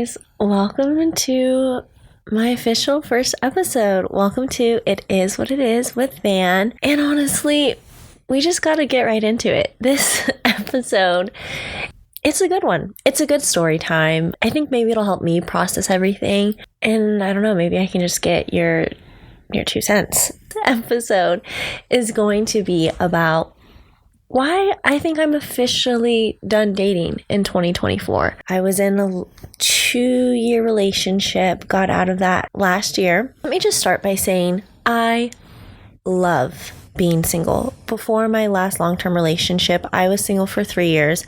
guys, welcome to my official first episode. Welcome to It Is What It Is with Van. And honestly, we just got to get right into it. This episode, it's a good one. It's a good story time. I think maybe it'll help me process everything. And I don't know, maybe I can just get your 2 cents. The episode is going to be about why I think I'm officially done dating in 2024. I was in a 2-year relationship, got out of that last year. Let me just start by saying I love being single. Before my last long-term relationship, I was single for 3 years.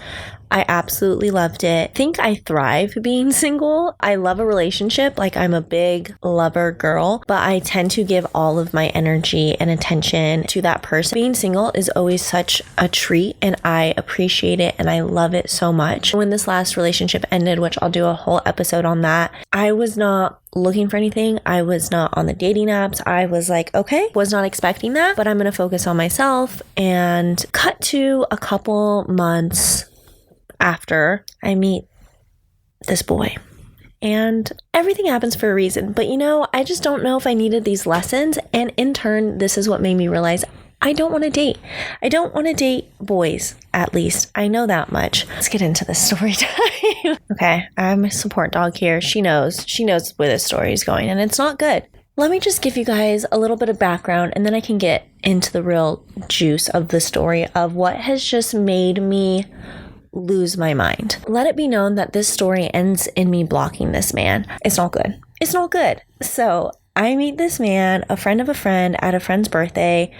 I absolutely loved it. I think I thrive being single. I love a relationship. Like, I'm a big lover girl, but I tend to give all of my energy and attention to that person. Being single is always such a treat, and I appreciate it and I love it so much. When this last relationship ended, which I'll do a whole episode on that, I was not looking for anything. I was not on the dating apps. I was like, okay, was not expecting that, but I'm going to focus on myself. And cut to a couple months after I meet this boy. And everything happens for a reason. But I just don't know if I needed these lessons. And in turn, this is what made me realize I don't want to date. I don't want to date boys, at least. I know that much. Let's get into the story time. Okay, I'm a support dog here. She knows where this story is going, and it's not good. Let me just give you guys a little bit of background, and then I can get into the real juice of the story of what has just made me lose my mind. Let it be known that this story ends in me blocking this man. It's not good. It's not good. So I meet this man, a friend of a friend, at a friend's birthday.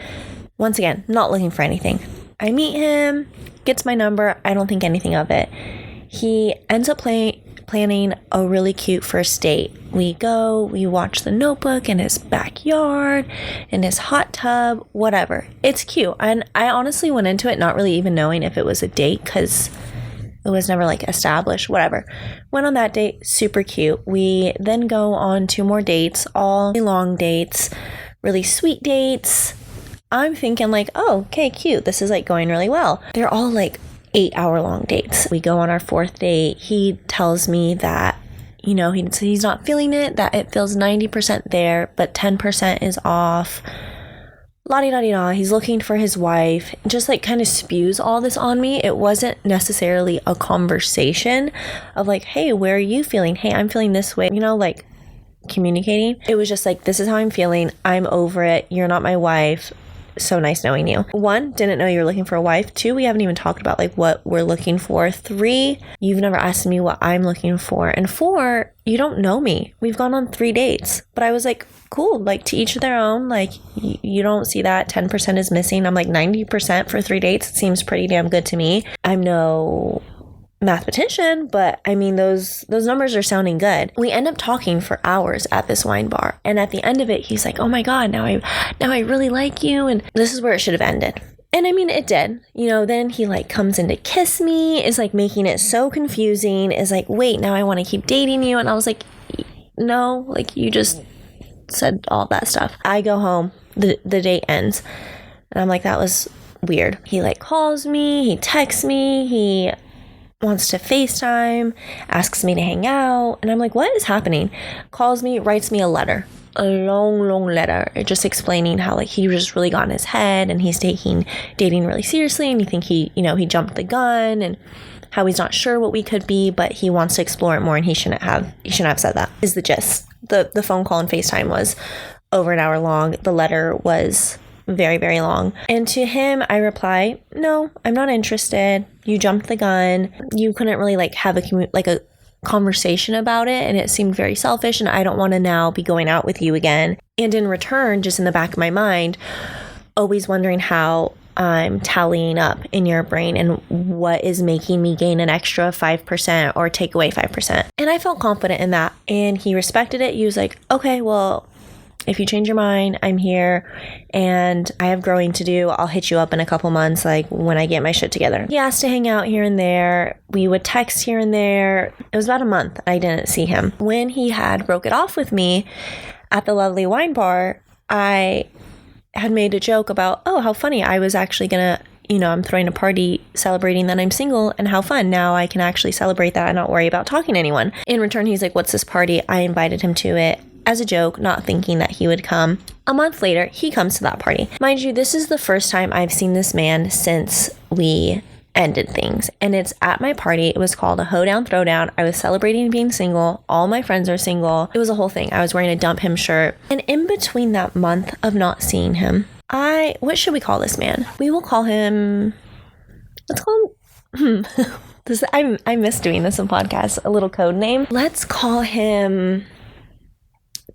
Once again, not looking for anything. I meet him, gets my number. I don't think anything of it. He ends up planning a really cute first date. We watch The Notebook in his backyard, in his hot tub, whatever. It's cute. And I honestly went into it not really even knowing if it was a date because it was never established, whatever. Went on that date, super cute. We then go on 2 more dates, all long dates, really sweet dates. I'm thinking oh, okay, cute. This is going really well. They're all 8-hour-long dates. We go on our 4th date. He tells me that, he's not feeling it, that it feels 90% there, but 10% is off. La-di-da-di-da. He's looking for his wife. Just kind of spews all this on me. It wasn't necessarily a conversation of hey, where are you feeling? Hey, I'm feeling this way. Communicating. It was just this is how I'm feeling. I'm over it. You're not my wife. So nice knowing you. 1, didn't know you were looking for a wife. 2, we haven't even talked about what we're looking for. 3, you've never asked me what I'm looking for. And 4, you don't know me. We've gone on 3 dates. But I was cool, to each their own. You don't see that 10% is missing. I'm 90% for 3 dates. It seems pretty damn good to me. I'm no mathematician, but I mean those numbers are sounding good. We end up talking for hours at this wine bar, and at the end of it he's oh my god, now I really like you, and this is where it should have ended. And I mean it did. Then he comes in to kiss me, is making it so confusing, is wait, now I want to keep dating you, and I was no, you just said all that stuff. I go home, the date ends, and I'm that was weird. He calls me, he texts me, he wants to FaceTime, asks me to hang out, and I'm what is happening? Calls me, writes me a letter, a long letter, just explaining how he just really got in his head and he's taking dating really seriously, and he jumped the gun, and how he's not sure what we could be, but he wants to explore it more, and he shouldn't have said that, is the gist. The phone call and FaceTime was over an hour long. The letter was very, very long. And to him, I reply, no, I'm not interested. You jumped the gun. You couldn't really have a conversation about it. And it seemed very selfish. And I don't want to now be going out with you again. And in return, just in the back of my mind, always wondering how I'm tallying up in your brain and what is making me gain an extra 5% or take away 5%. And I felt confident in that. And he respected it. He was okay, well, if you change your mind, I'm here and I have growing to do. I'll hit you up in a couple months, when I get my shit together. He asked to hang out here and there. We would text here and there. It was about a month I didn't see him. When he had broke it off with me at the lovely wine bar, I had made a joke about, oh, how funny. I was actually going to I'm throwing a party celebrating that I'm single and how fun. Now I can actually celebrate that and not worry about talking to anyone. In return, he's like, what's this party? I invited him to it as a joke, not thinking that he would come. A month later, he comes to that party. Mind you, this is the first time I've seen this man since we ended things. And it's at my party. It was called a Hoedown Throwdown. I was celebrating being single. All my friends are single. It was a whole thing. I was wearing a Dump Him shirt. And in between that month of not seeing him, what should we call this man? We will call him, let's call him, I miss doing this in podcasts, a little code name. Let's call him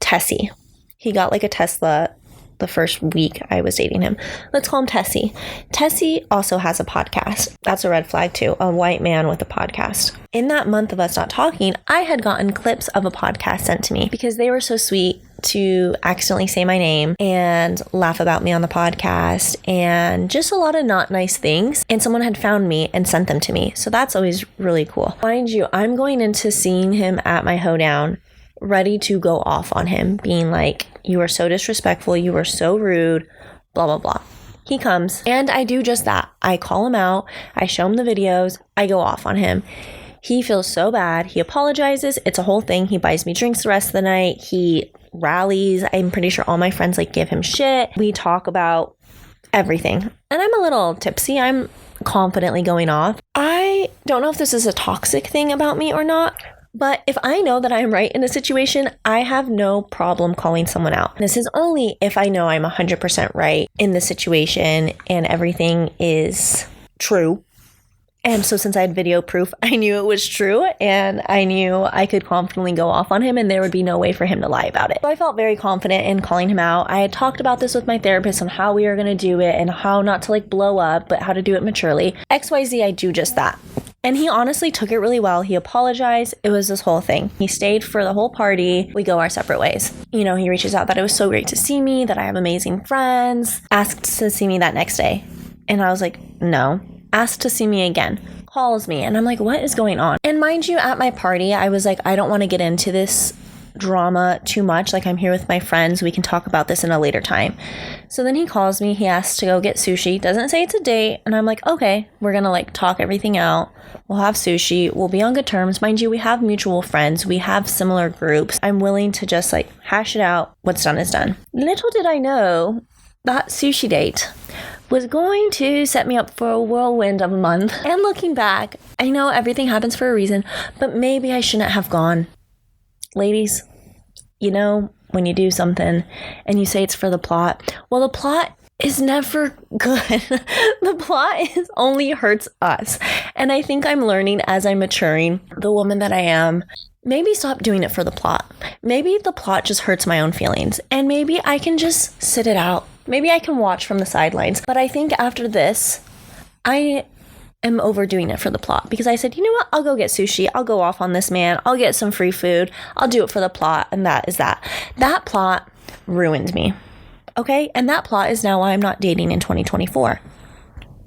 Tessie. He got like a Tesla the first week I was dating him. Let's call him Tessie. Tessie also has a podcast. That's a red flag too. A white man with a podcast. In that month of us not talking, I had gotten clips of a podcast sent to me because they were so sweet to accidentally say my name and laugh about me on the podcast and just a lot of not nice things. And someone had found me and sent them to me. So that's always really cool. Mind you, I'm going into seeing him at my hoedown, ready to go off on him, being like, you are so disrespectful, you are so rude, blah, blah, blah. He comes and I do just that. I call him out, I show him the videos, I go off on him. He feels so bad. He apologizes. It's a whole thing. He buys me drinks the rest of the night. He rallies. I'm pretty sure all my friends like give him shit. We talk about everything. And I'm a little tipsy. I'm confidently going off. I don't know if this is a toxic thing about me or not, but if I know that I'm right in a situation, I have no problem calling someone out. This is only if I know I'm 100% right in the situation and everything is true. And so since I had video proof, I knew it was true and I knew I could confidently go off on him and there would be no way for him to lie about it. So I felt very confident in calling him out. I had talked about this with my therapist on how we were going to do it and how not to like blow up, but how to do it maturely. XYZ, I do just that. And he honestly took it really well. He apologized. It was this whole thing. He stayed for the whole party. We go our separate ways. He reaches out that it was so great to see me, that I have amazing friends, asked to see me that next day. And I was like, no. Asked to see me again, calls me, and I'm like, what is going on? And mind you, at my party, I was like, I don't want to get into this drama too much. Like, I'm here with my friends. We can talk about this in a later time. So then he calls me. He asks to go get sushi. Doesn't say it's a date. And I'm like, okay, we're going to like talk everything out. We'll have sushi. We'll be on good terms. Mind you, we have mutual friends. We have similar groups. I'm willing to just like hash it out. What's done is done. Little did I know that sushi date was going to set me up for a whirlwind of a month. And looking back, I know everything happens for a reason, but maybe I shouldn't have gone. Ladies, when you do something and you say it's for the plot, well, the plot is never good. The plot only hurts us. And I think I'm learning as I'm maturing, the woman that I am, maybe stop doing it for the plot. Maybe the plot just hurts my own feelings. And maybe I can just sit it out. Maybe I can watch from the sidelines. But I think after this, I am overdoing it for the plot. Because I said, you know what? I'll go get sushi. I'll go off on this man. I'll get some free food. I'll do it for the plot. And that is that. That plot ruined me. Okay? And that plot is now why I'm not dating in 2024.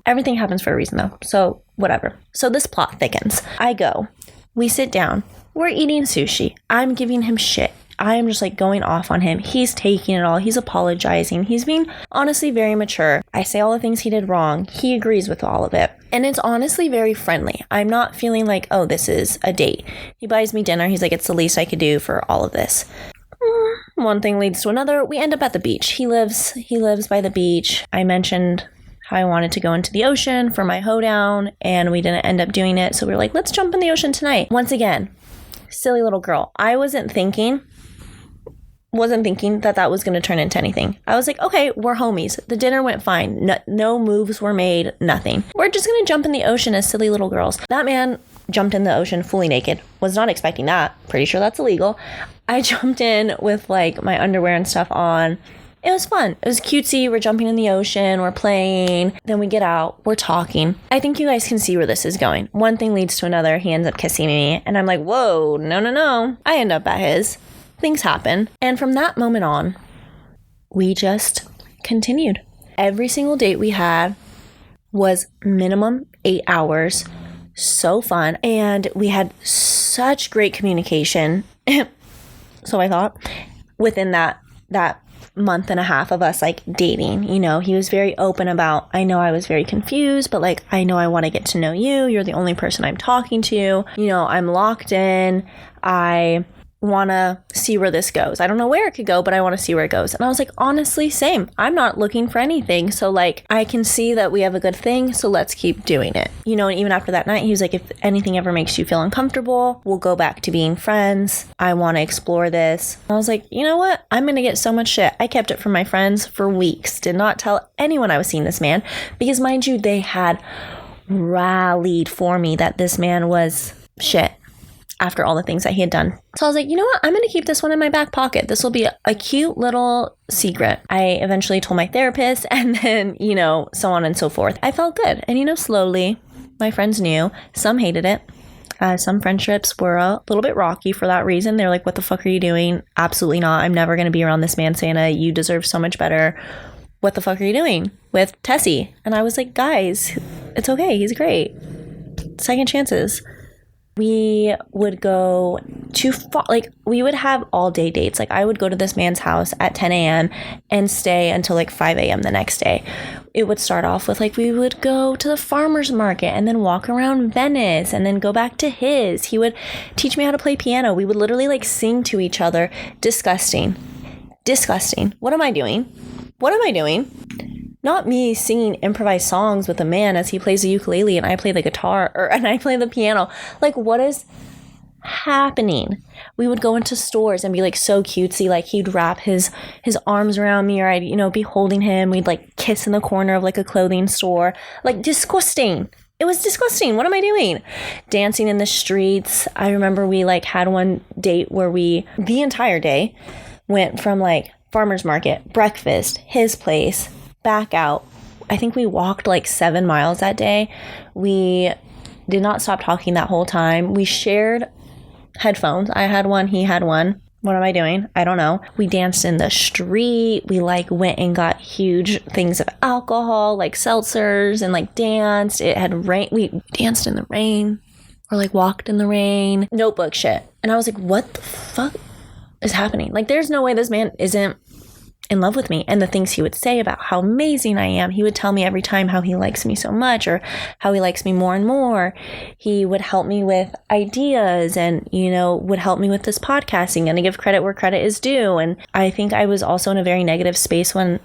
Everything happens for a reason though. So whatever. So this plot thickens. I go. We sit down. We're eating sushi. I'm giving him shit. I am just like going off on him. He's taking it all. He's apologizing. He's being honestly very mature. I say all the things he did wrong. He agrees with all of it. And it's honestly very friendly. I'm not feeling like, oh, this is a date. He buys me dinner. He's like, it's the least I could do for all of this. One thing leads to another. We end up at the beach. He lives by the beach. I mentioned how I wanted to go into the ocean for my hoedown and we didn't end up doing it. So we were like, let's jump in the ocean tonight. Once again, silly little girl. I wasn't thinking that was going to turn into anything. I was like, okay, we're homies. The dinner went fine. No moves were made, nothing. We're just going to jump in the ocean as silly little girls. That man jumped in the ocean fully naked. Was not expecting that. Pretty sure that's illegal. I jumped in with like my underwear and stuff on. It was fun. It was cutesy. We're jumping in the ocean. We're playing. Then we get out. We're talking. I think you guys can see where this is going. One thing leads to another. He ends up kissing me. And I'm like, whoa, no. I end up at his. Things happen. And from that moment on, we just continued. Every single date we had was minimum 8 hours. So fun. And we had such great communication. So I thought within that month and a half of us like dating. You know, he was very open about, I know I was very confused, but like, I know I want to get to know you. You're the only person I'm talking to. You know, I'm locked in. I want to see where this goes. I don't know where it could go, but I want to see where it goes. And I was like, honestly, same. I'm not looking for anything. So like, I can see that we have a good thing. So let's keep doing it. You know, and even after that night, he was like, if anything ever makes you feel uncomfortable, we'll go back to being friends. I want to explore this. I was like, you know what? I'm going to get so much shit. I kept it from my friends for weeks. Did not tell anyone I was seeing this man because, mind you, they had rallied for me that this man was shit after all the things that he had done. So I was like, you know what? I'm going to keep this one in my back pocket. This will be a cute little secret. I eventually told my therapist and then, you know, so on and so forth. I felt good. And, you know, slowly my friends knew. Some hated it. Some friendships were a little bit rocky for that reason. They're like, what the fuck are you doing? Absolutely not. I'm never going to be around this man, Santa. You deserve so much better. What the fuck are you doing with Tessie? And I was like, guys, it's okay. He's great. Second chances. We would go too far, like we would have all day dates. Like I would go to this man's house at 10 a.m. and stay until like 5 a.m. the next day. It would start off with like, we would go to the farmer's market and then walk around Venice and then go back to his. He would teach me how to play piano. We would literally like sing to each other. Disgusting. What am I doing? Not me singing improvised songs with a man as he plays the ukulele and I play the guitar and I play the piano. Like, what is happening? We would go into stores and be like so cutesy. Like he'd wrap his arms around me or I'd, you know, be holding him. We'd like kiss in the corner of like a clothing store. Like disgusting. It was disgusting. What am I doing? Dancing in the streets. I remember we like had one date where we, the entire day, went from like farmer's market, breakfast, his place, back out. I think we walked like 7 miles that day. We did not stop talking that whole time. We shared headphones. I had one, he had one. What am I doing? I don't know. We danced in the street. We like went and got huge things of alcohol, like seltzers, and like danced. It had rain. We danced in the rain or like walked in the rain. Notebook shit. And I was like, what the fuck is happening? Like there's no way this man isn't in love with me. And the things he would say about how amazing I am. He would tell me every time how he likes me so much or how he likes me more and more. He would help me with ideas and, you know, would help me with this podcasting and to give credit where credit is due. And I think I was also in a very negative space when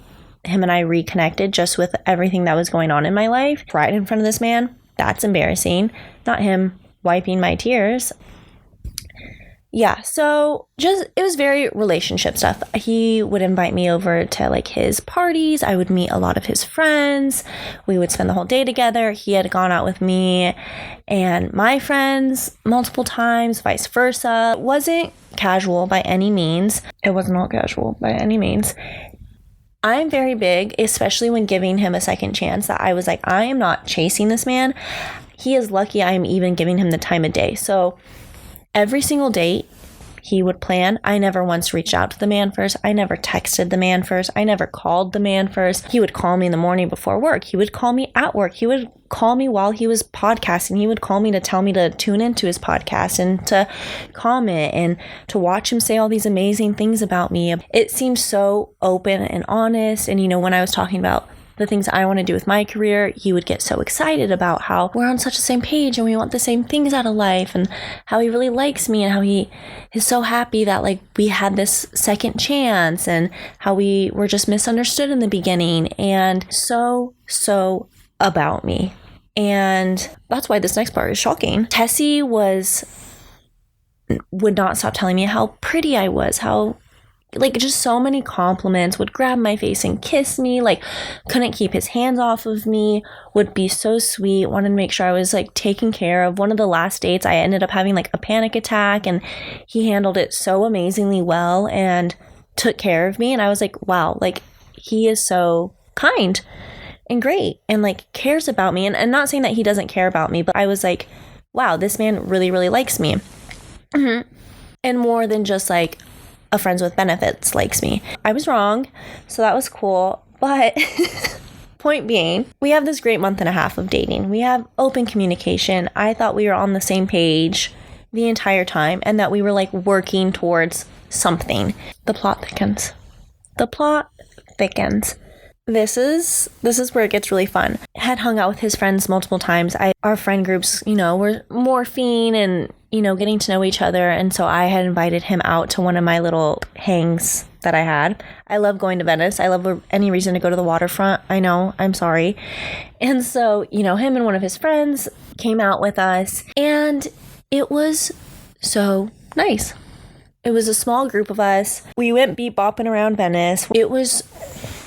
him and I reconnected just with everything that was going on in my life. Right in front of this man. That's embarrassing. Not him wiping my tears. Yeah, so just, it was very relationship stuff. He would invite me over to like his parties. I would meet a lot of his friends. We would spend the whole day together. He had gone out with me and my friends multiple times, vice versa. It wasn't casual by any means. It was not casual by any means. I'm very big, especially when giving him a second chance, that I was like, I am not chasing this man. He is lucky I am even giving him the time of day. So every single date he would plan, I never once reached out to the man first. I never texted the man first. I never called the man first. He would call me in the morning before work. He would call me at work. He would call me while he was podcasting. He would call me to tell me to tune into his podcast and to comment and to watch him say all these amazing things about me. It seemed so open and honest. And, you know, when I was talking about the things I want to do with my career, he would get so excited about how we're on such the same page and we want the same things out of life and how he really likes me and how he is so happy that like we had this second chance and how we were just misunderstood in the beginning and so about me. And that's why this next part is shocking. Tessie would not stop telling me how pretty I was, how like just so many compliments, would grab my face and kiss me, like couldn't keep his hands off of me, would be so sweet, wanted to make sure I was like taken care of. One of the last dates I ended up having like a panic attack and he handled it so amazingly well and took care of me. And I was like, wow, like he is so kind and great and like cares about me. And not saying that he doesn't care about me, but I was like, wow, this man really, really likes me. Mm-hmm. And more than just like a friends with benefits likes me. I was wrong, so that was cool. But point being, we have this great month and a half of dating. We have open communication. I thought we were on the same page the entire time and that we were like working towards something. The plot thickens. the plot thickens. This is where it gets really fun. Had hung out with his friends multiple times. Our friend groups, were morphing and, getting to know each other. And so I had invited him out to one of my little hangs that I had. I love going to Venice. I love any reason to go to the waterfront. I know, I'm sorry. And so, him and one of his friends came out with us, and it was so nice. It was a small group of us. We went beat bopping around Venice. It was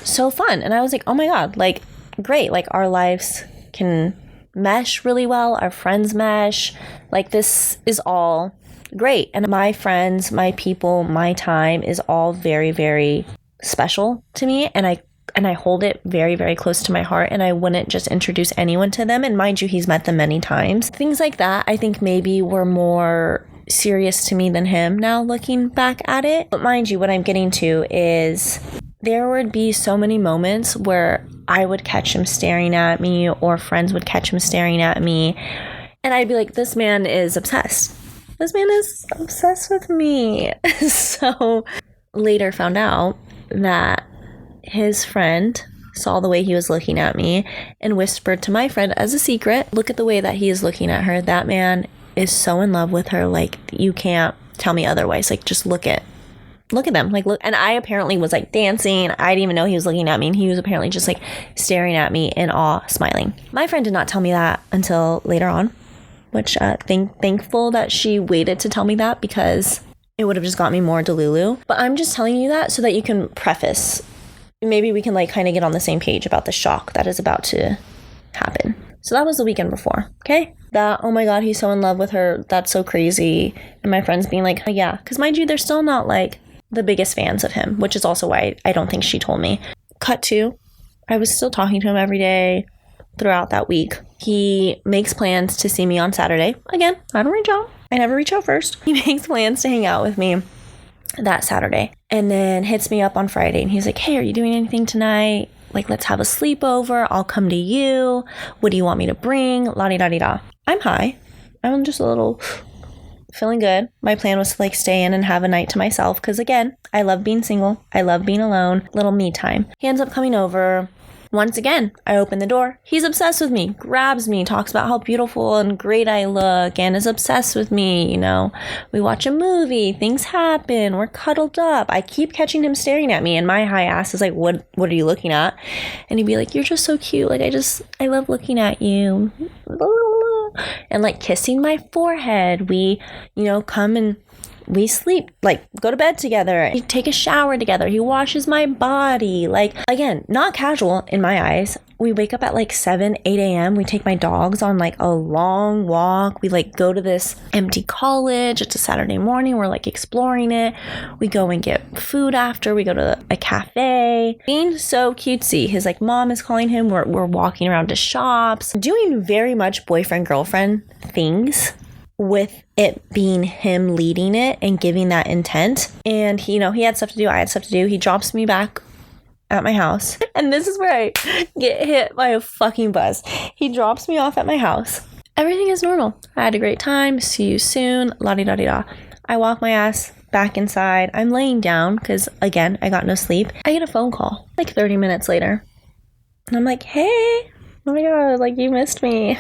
so fun. And I was like, oh my God, like, great. Like, our lives can mesh really well. Our friends mesh. Like, this is all great. And my friends, my people, my time is all very, very special to me. And I hold it very, very close to my heart. And I wouldn't just introduce anyone to them. And mind you, he's met them many times. Things like that, I think maybe were more serious to me than him now looking back at it. But mind you, what I'm getting to is there would be so many moments where I would catch him staring at me, or friends would catch him staring at me, and I'd be like, this man is obsessed. This man is obsessed with me. So later found out that his friend saw the way he was looking at me and whispered to my friend as a secret, look at the way that he is looking at her. That man is so in love with her. Like, you can't tell me otherwise. Like, just look at them. Like, look. And I apparently was like dancing. I didn't even know he was looking at me. And he was apparently just like staring at me in awe, smiling. My friend did not tell me that until later on, which thankful that she waited to tell me that, because it would have just got me more delulu. But I'm just telling you that so that you can preface. Maybe we can like kind of get on the same page about the shock that is about to happen. So that was the weekend before, okay? That, oh my God, he's so in love with her. That's so crazy. And my friends being like, oh, yeah. Because mind you, they're still not like the biggest fans of him, which is also why I don't think she told me. Cut to, I was still talking to him every day throughout that week. He makes plans to see me on Saturday. Again, I don't reach out. I never reach out first. He makes plans to hang out with me that Saturday, and then hits me up on Friday, and he's like, hey, are you doing anything tonight? Like, let's have a sleepover. I'll come to you. What do you want me to bring? La-di-da-di-da. I'm high. I'm just a little feeling good. My plan was to like stay in and have a night to myself, because again, I love being single. I love being alone. Little me time. He ends up coming over. Once again, I open the door. He's obsessed with me, grabs me, talks about how beautiful and great I look, and is obsessed with me. We watch a movie, things happen, we're cuddled up. I keep catching him staring at me, and my high ass is like, what are you looking at? And he'd be like, you're just so cute. Like, I love looking at you. And like kissing my forehead. We, come and we sleep, like go to bed together. We take a shower together. He washes my body. Like, again, not casual in my eyes. We wake up at like 7, 8 a.m. We take my dogs on like a long walk. We like go to this empty college. It's a Saturday morning. We're like exploring it. We go and get food after. We go to a cafe. Being so cutesy. His like mom is calling him. We're walking around to shops. Doing very much boyfriend-girlfriend things, with it being him leading it and giving that intent. And he had stuff to do. I had stuff to do. He drops me back at my house. And this is where I get hit by a fucking bus. He drops me off at my house. Everything is normal. I had a great time. See you soon. La-di-da-di-da. I walk my ass back inside. I'm laying down because, again, I got no sleep. I get a phone call like 30 minutes later. And I'm like, hey, oh my God, like you missed me.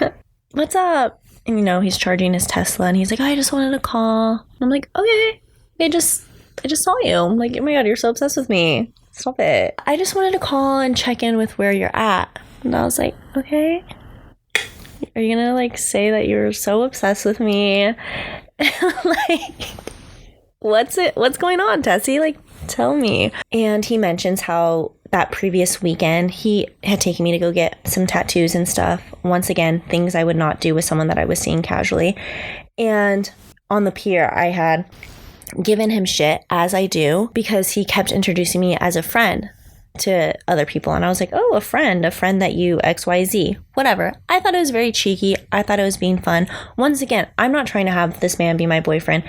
What's up? And he's charging his Tesla, and he's like, I just wanted to call. And I'm like, okay, I just saw you. I'm like, oh my God, you're so obsessed with me. Stop it. I just wanted to call and check in with where you're at. And I was like, okay. Are you gonna like say that you're so obsessed with me? Like, what's going on, Tessie? Like, tell me. And he mentions how that previous weekend, he had taken me to go get some tattoos and stuff. Once again, things I would not do with someone that I was seeing casually. And on the pier, I had given him shit, as I do, because he kept introducing me as a friend to other people. And I was like, oh, a friend that you XYZ, whatever. I thought it was very cheeky. I thought it was being fun. Once again, I'm not trying to have this man be my boyfriend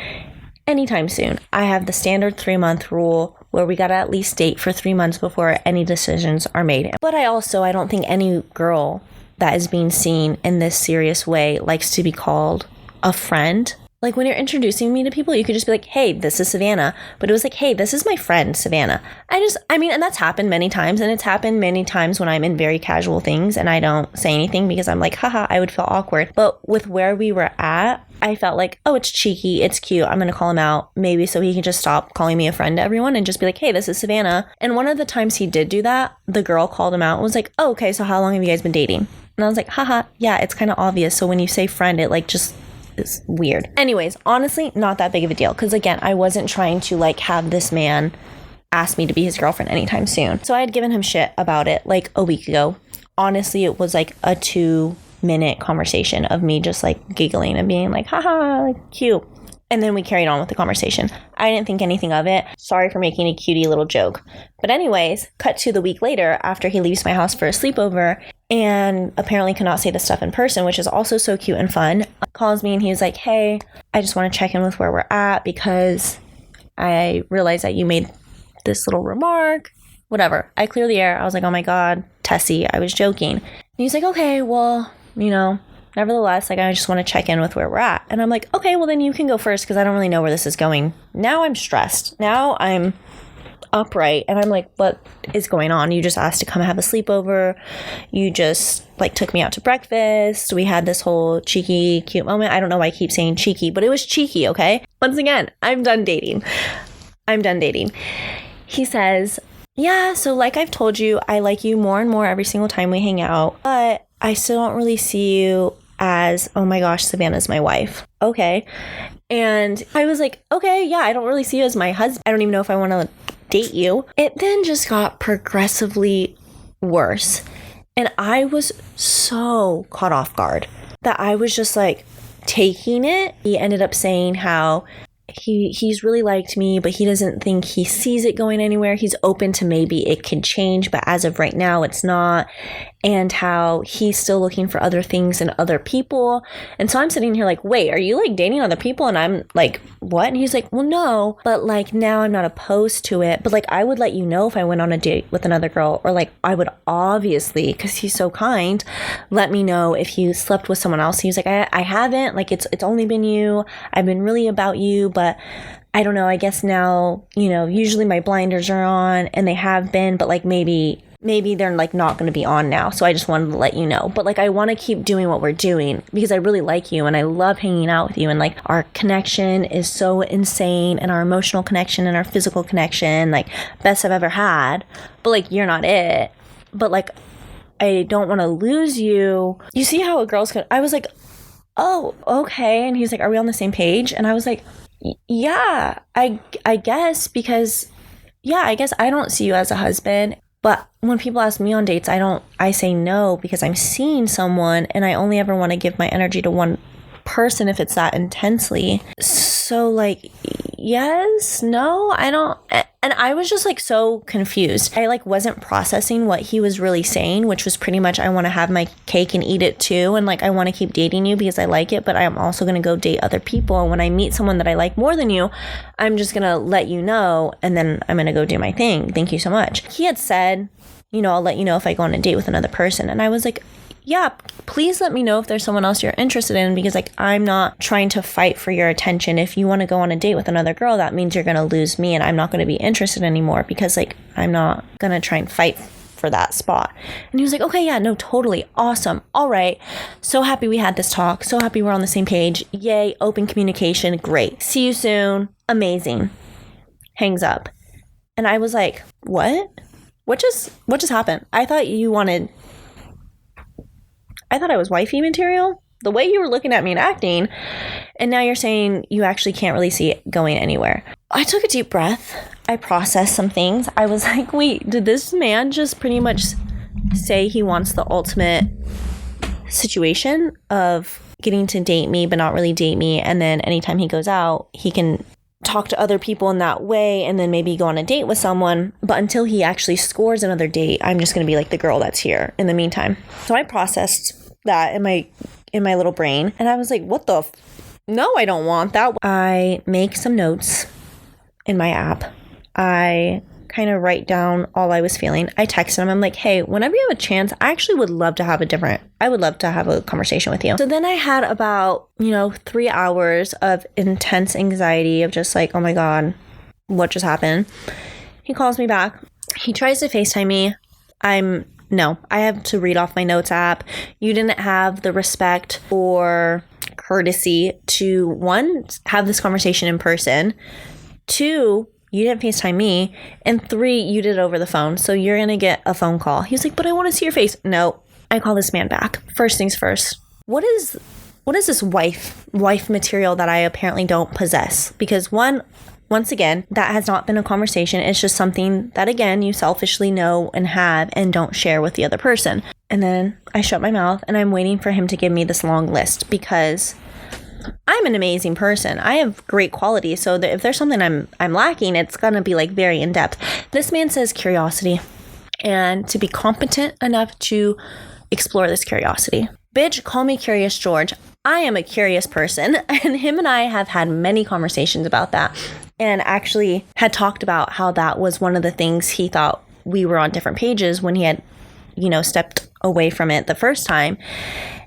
anytime soon. I have the standard 3-month rule where we gotta at least date for 3 months before any decisions are made. But I don't think any girl that is being seen in this serious way likes to be called a friend. Like when you're introducing me to people, you could just be like, hey, this is Savannah. But it was like, hey, this is my friend, Savannah. And that's happened many times. And it's happened many times when I'm in very casual things and I don't say anything because I'm like, haha, I would feel awkward. But with where we were at, I felt like, oh, it's cheeky. It's cute. I'm going to call him out maybe so he can just stop calling me a friend to everyone and just be like, hey, this is Savannah. And one of the times he did do that, the girl called him out and was like, oh, okay, so how long have you guys been dating? And I was like, haha, yeah, it's kind of obvious. So when you say friend, it like just is weird. Anyways, honestly, not that big of a deal. Because again, I wasn't trying to like have this man ask me to be his girlfriend anytime soon. So I had given him shit about it like a week ago. Honestly, it was like a 2-minute conversation of me just like giggling and being like, haha, like, cute. And then we carried on with the conversation. I didn't think anything of it. Sorry for making a cutie little joke. But anyways, cut to the week later after he leaves my house for a sleepover and apparently cannot say this stuff in person, which is also so cute and fun. Calls me and he's like, hey, I just want to check in with where we're at because I realized that you made this little remark. Whatever. I clear the air. I was like, oh my God, Tessie, I was joking. And he's like, okay, well, nevertheless, like, I just want to check in with where we're at. And I'm like, okay, well, then you can go first because I don't really know where this is going. Now I'm stressed. Now I'm upright. And I'm like, what is going on? You just asked to come have a sleepover. You just, like, took me out to breakfast. We had this whole cheeky, cute moment. I don't know why I keep saying cheeky, but it was cheeky, okay? Once again, I'm done dating. He says, yeah, so like I've told you, I like you more and more every single time we hang out. But I still don't really see you as, oh my gosh, Savannah's my wife. Okay. And I was like, okay, yeah, I don't really see you as my husband. I don't even know if I want to date you. It then just got progressively worse. And I was so caught off guard that I was just like taking it. He ended up saying how he's really liked me, but he doesn't think he sees it going anywhere. He's open to maybe it can change, but as of right now, it's not. And how he's still looking for other things and other people. And so I'm sitting here like, wait, are you like dating other people? And I'm like, what? And he's like, well, no, but like now I'm not opposed to it. But like, I would let you know if I went on a date with another girl, or like I would obviously, because he's so kind, let me know if you slept with someone else. He was like, I haven't, like it's only been you. I've been really about you, but I don't know. I guess now, usually my blinders are on and they have been, but like maybe they're like not going to be on now. So I just wanted to let you know. But like, I want to keep doing what we're doing because I really like you and I love hanging out with you. And like, our connection is so insane, and our emotional connection and our physical connection, like best I've ever had. But like, you're not it. But like, I don't want to lose you. You see how a girl's can, I was like, oh, okay. And he's like, are we on the same page? And I was like, yeah, I guess, because yeah, I guess I don't see you as a husband. But when people ask me on dates, I say no because I'm seeing someone and I only ever want to give my energy to one person if it's that intensely. So like, yes, no, I don't. And I was just like so confused. I like wasn't processing what he was really saying, which was pretty much, I want to have my cake and eat it too. And like, I want to keep dating you because I like it, but I'm also going to go date other people. And when I meet someone that I like more than you, I'm just going to let you know. And then I'm going to go do my thing. Thank you so much. He had said, I'll let you know if I go on a date with another person. And I was like, yeah, please let me know if there's someone else you're interested in, because like, I'm not trying to fight for your attention. If you want to go on a date with another girl, that means you're going to lose me and I'm not going to be interested anymore, because like, I'm not going to try and fight for that spot. And he was like, okay, yeah, no, totally. Awesome. All right. So happy we had this talk. So happy we're on the same page. Yay. Open communication. Great. See you soon. Amazing. Hangs up. And I was like, what just happened? I thought I was wifey material, the way you were looking at me and acting, and now you're saying you actually can't really see it going anywhere. I took a deep breath. I processed some things. I was like, wait, did this man just pretty much say he wants the ultimate situation of getting to date me, but not really date me, and then anytime he goes out, he can talk to other people in that way and then maybe go on a date with someone, but until he actually scores another date, I'm just going to be like the girl that's here in the meantime. So I processed that in my little brain, and I was like, what the no, I don't want that. I make some notes in my app. I kind of write down all I was feeling, I texted him. I'm like, hey, whenever you have a chance, I would love to have a conversation with you. So then I had about, 3 hours of intense anxiety of just like, oh my God, what just happened? He calls me back. He tries to FaceTime me. I have to read off my notes app. You didn't have the respect or courtesy to, 1, have this conversation in person. 2, you didn't FaceTime me. And 3, you did it over the phone. So you're going to get a phone call. He was like, but I want to see your face. No, I call this man back. First things first. What is this wife material that I apparently don't possess? Because once again, that has not been a conversation. It's just something that, again, you selfishly know and have and don't share with the other person. And then I shut my mouth and I'm waiting for him to give me this long list because I'm an amazing person. I have great qualities. So that if there's something I'm lacking, it's going to be like very in depth. This man says curiosity and to be competent enough to explore this curiosity. Bitch, call me Curious George. I am a curious person, and him and I have had many conversations about that and actually had talked about how that was one of the things he thought we were on different pages when he had, stepped away from it the first time.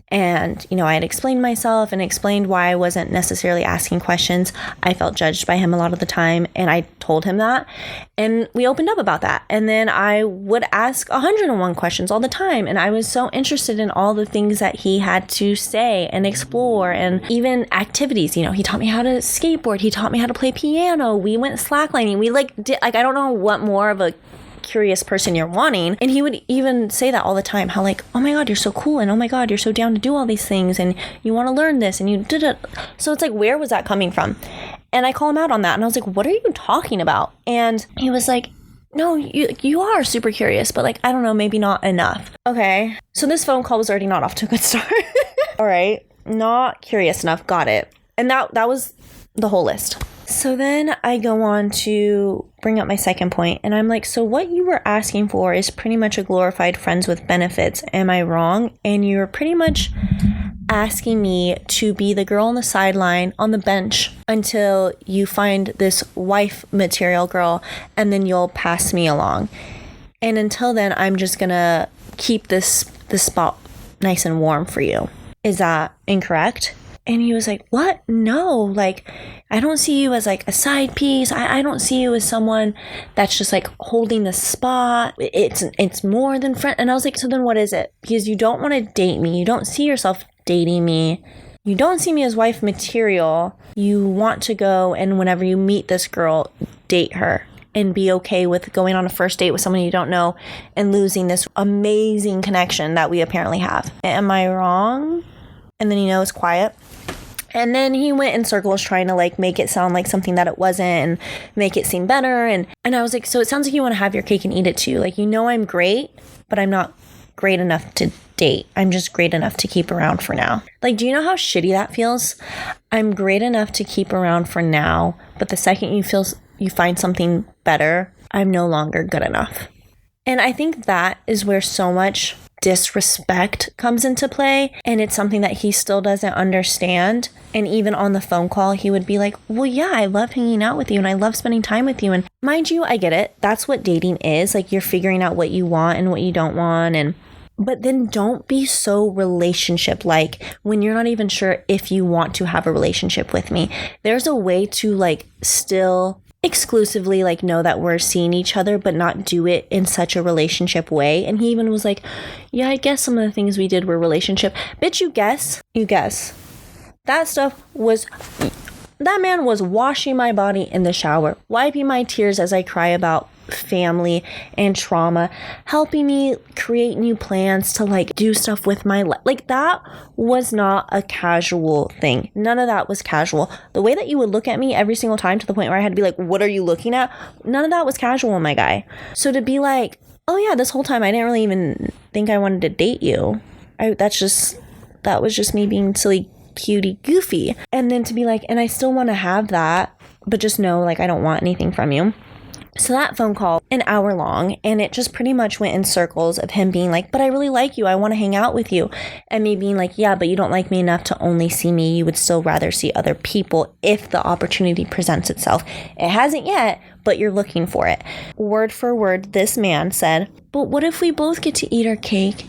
And, I had explained myself and explained why I wasn't necessarily asking questions. I felt judged by him a lot of the time, and I told him that. And we opened up about that. And then I would ask 101 questions all the time. And I was so interested in all the things that he had to say and explore, and even activities. He taught me how to skateboard. He taught me how to play piano. We went slacklining. We did, I don't know what more of a curious person you're wanting. And he would even say that all the time, how like, oh my God, you're so cool, and oh my God, you're so down to do all these things, and you want to learn this, and you did it. So it's like, where was that coming from? And I call him out on that, and I was like, what are you talking about? And he was like, no, you are super curious, but like, I don't know, maybe not enough. Okay, so this phone call was already not off to a good start. All right, not curious enough, got it. And that was the whole list. So then I go on to bring up my second point, and I'm like, so what you were asking for is pretty much a glorified friends with benefits. Am I wrong? And you're pretty much asking me to be the girl on the sideline on the bench until you find this wife material girl, and then you'll pass me along. And until then, I'm just gonna keep this spot nice and warm for you. Is that incorrect? And he was like, what? No, like, I don't see you as like a side piece. I don't see you as someone that's just like holding the spot. It's more than friend. And I was like, so then what is it? Because you don't want to date me. You don't see yourself dating me. You don't see me as wife material. You want to go, and whenever you meet this girl, date her and be okay with going on a first date with someone you don't know and losing this amazing connection that we apparently have. Am I wrong? And then, it's quiet. And then he went in circles trying to like make it sound like something that it wasn't and make it seem better. And I was like, so it sounds like you want to have your cake and eat it too. Like, I'm great, but I'm not great enough to date. I'm just great enough to keep around for now. Like, do you know how shitty that feels? I'm great enough to keep around for now, but the second you find something better, I'm no longer good enough. And I think that is where so much disrespect comes into play, and it's something that he still doesn't understand. And even on the phone call, he would be like, well, yeah, I love hanging out with you and I love spending time with you. And mind you, I get it. That's what dating is. Like, you're figuring out what you want and what you don't want. But then don't be so relationship-like when you're not even sure if you want to have a relationship with me. There's a way to like still exclusively like know that we're seeing each other, but not do it in such a relationship way. And he even was like, yeah, I guess some of the things we did were relationship. Bitch, you guess. That man was washing my body in the shower, wiping my tears as I cry about family and trauma, helping me create new plans to like do stuff with my life. Like, that was not a casual thing. None of that was casual. The way that you would look at me every single time, to the point where I had to be like, what are you looking at? None of that was casual, my guy. So to be like, oh yeah, this whole time I didn't really even think I wanted to date you. That was just me being silly, cutie, goofy. And then to be like, and I still want to have that, but just know, like, I don't want anything from you. So that phone call, an hour long, and it just pretty much went in circles of him being like, but I really like you. I want to hang out with you. And me being like, yeah, but you don't like me enough to only see me. You would still rather see other people if the opportunity presents itself. It hasn't yet, but you're looking for it. Word for word, this man said, but what if we both get to eat our cake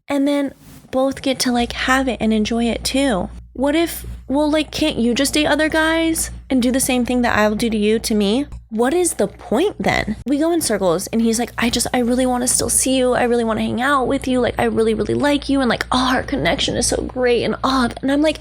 and then both get to like have it and enjoy it too? What if, well, like, can't you just date other guys and do the same thing that I'll do to you, to me? What is the point then? We go in circles and he's like, I really want to still see you. I really want to hang out with you. Like, I really, really like you. And like, oh, our connection is so great. And I'm like,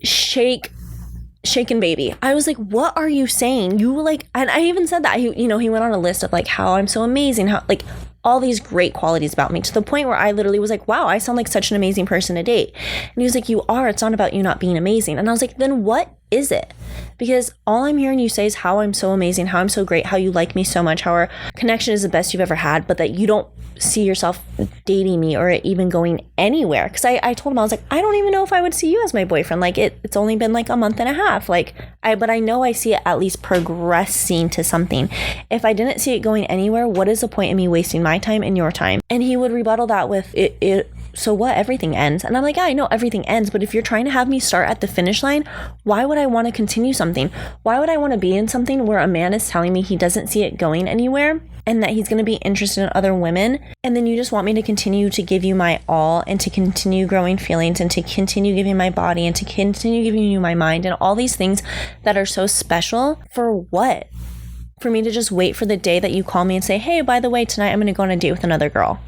shaken baby. I was like, what are you saying? You like, and I even said that, he went on a list of like how I'm so amazing, how like all these great qualities about me, to the point where I literally was like, wow, I sound like such an amazing person to date. And he was like, you are. It's not about you not being amazing. And I was like, then what is it? Because all I'm hearing you say is how I'm so amazing, how I'm so great, how you like me so much, how our connection is the best you've ever had, but that you don't see yourself dating me or even going anywhere. Because I told him, I was like, I don't even know if I would see you as my boyfriend. Like it's only been like a month and a half. But I know I see it at least progressing to something. If I didn't see it going anywhere, what is the point in me wasting my time and your time? And he would rebuttal that with it. So what? Everything ends. And I'm like, yeah, I know everything ends, but if you're trying to have me start at the finish line, why would I want to continue something? Why would I want to be in something where a man is telling me he doesn't see it going anywhere and that he's going to be interested in other women? And then you just want me to continue to give you my all and to continue growing feelings and to continue giving my body and to continue giving you my mind and all these things that are so special. For what? For me to just wait for the day that you call me and say, hey, by the way, tonight I'm going to go on a date with another girl.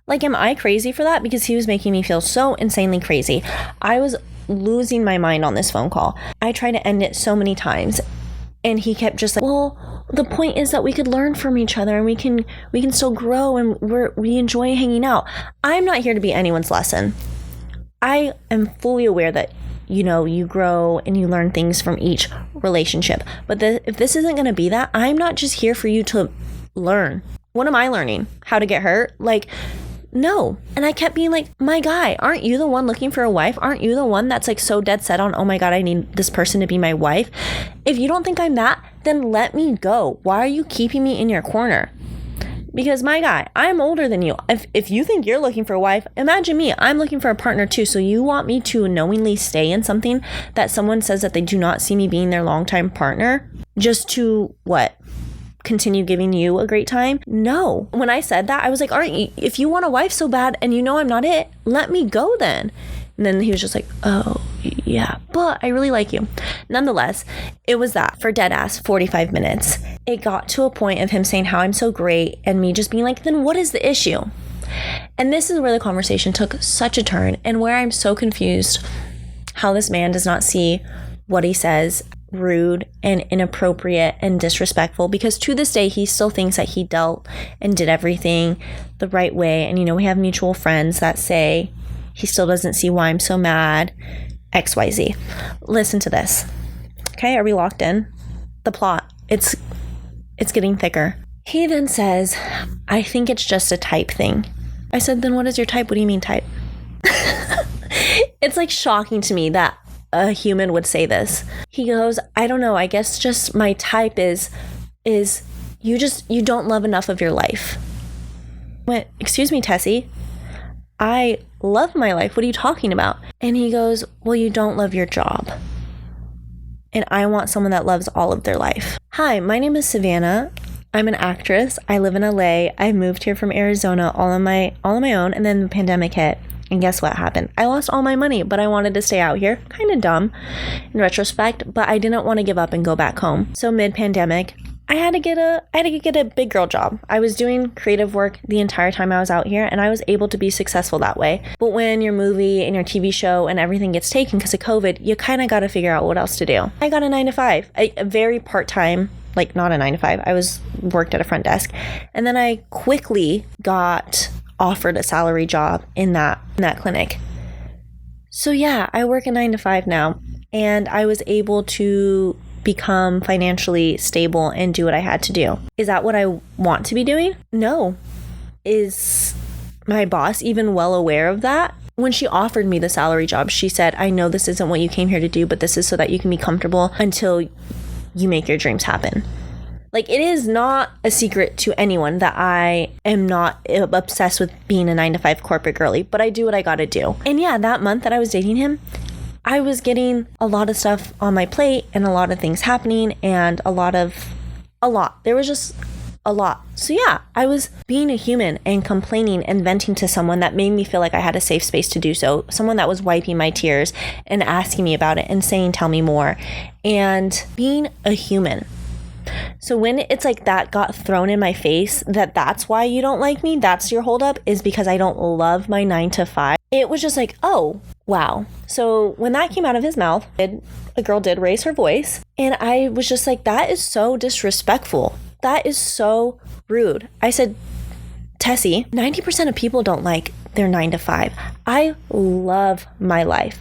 Like, am I crazy for that? Because he was making me feel so insanely crazy. I was losing my mind on this phone call. I tried to end it so many times. And he kept just like, well, the point is that we could learn from each other and we can still grow and we enjoy hanging out. I'm not here to be anyone's lesson. I am fully aware that, you grow and you learn things from each relationship. But if this isn't going to be that, I'm not just here for you to learn. What am I learning? How to get hurt? Like, no. And I kept being like, my guy, aren't you the one looking for a wife? Aren't you the one that's like so dead set on, oh my God, I need this person to be my wife? If you don't think I'm that, then let me go. Why are you keeping me in your corner? Because my guy, I'm older than you. If you think you're looking for a wife, imagine me. I'm looking for a partner too. So you want me to knowingly stay in something that someone says that they do not see me being their longtime partner just to what? Continue giving you a great time? No. When I said that, I was like, aren't you, if you want a wife so bad and I'm not it, let me go then. And then he was just like, oh yeah, but I really like you. Nonetheless, it was that for dead ass 45 minutes. It got to a point of him saying how I'm so great and me just being like, then what is the issue? And this is where the conversation took such a turn and where I'm so confused how this man does not see what he says rude and inappropriate and disrespectful, because to this day he still thinks that he dealt and did everything the right way. And we have mutual friends that say he still doesn't see why I'm so mad, XYZ. Listen to this. Okay, are we locked in? The plot, it's getting thicker. He then says, I think it's just a type thing. I said, then what is your type? What do you mean type? It's like shocking to me that a human would say this. He goes, I don't know, I guess just my type is you don't love enough of your life. I went, excuse me, Tessie, I love my life. What are you talking about? And he goes, well, you don't love your job. And I want someone that loves all of their life. Hi, my name is Savannah. I'm an actress. I live in LA. I moved here from Arizona all on my own, and then the pandemic hit. And guess what happened? I lost all my money, but I wanted to stay out here. Kind of dumb in retrospect, but I didn't want to give up and go back home. So mid-pandemic, I had to get a big girl job. I was doing creative work the entire time I was out here, and I was able to be successful that way. But when your movie and your TV show and everything gets taken because of COVID, you kind of got to figure out what else to do. I got a 9-to-5, a very part-time, like not a 9-to-5. I worked at a front desk, and then I quickly got offered a salary job in that clinic. So yeah, I work a 9-to-5 now, and I was able to become financially stable and do what I had to do. Is that what I want to be doing? No. Is my boss even well aware of that? When she offered me the salary job, she said, I know this isn't what you came here to do, but this is so that you can be comfortable until you make your dreams happen. Like, it is not a secret to anyone that I am not obsessed with being a 9-to-5 corporate girly, but I do what I gotta do. And yeah, that month that I was dating him, I was getting a lot of stuff on my plate and a lot of things happening and a lot. There was just a lot. So yeah, I was being a human and complaining and venting to someone that made me feel like I had a safe space to do so. Someone that was wiping my tears and asking me about it and saying, tell me more, and being a human. So when it's like that got thrown in my face, that's why you don't like me, that's your holdup, is because I don't love my 9-to-5. It was just like, oh, wow. So when that came out of his mouth, a girl did raise her voice. And I was just like, that is so disrespectful. That is so rude. I said, Tessie, 90% of people don't like their 9-to-5. I love my life.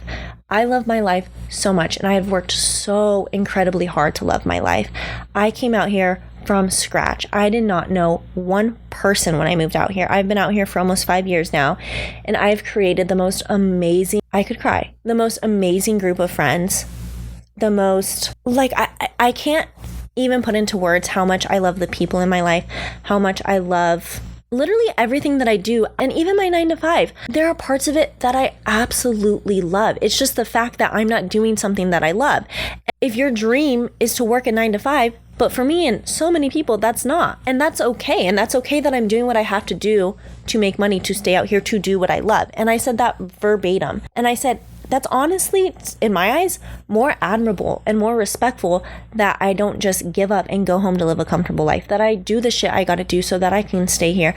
I love my life so much, and I have worked so incredibly hard to love my life. I came out here from scratch. I did not know one person when I moved out here. I've been out here for almost 5 years now, and I've created the most amazing, I could cry, the most amazing group of friends. The most, like, I can't even put into words how much I love the people in my life, how much I love literally everything that I do, and even my 9-to-5. There are parts of it that I absolutely love. It's just the fact that I'm not doing something that I love. If your dream is to work a 9-to-5, but for me and so many people, that's not. And that's okay. And that's okay that I'm doing what I have to do to make money, to stay out here, to do what I love. And I said that verbatim. And I said, that's honestly, in my eyes, more admirable and more respectful that I don't just give up and go home to live a comfortable life, that I do the shit I gotta do so that I can stay here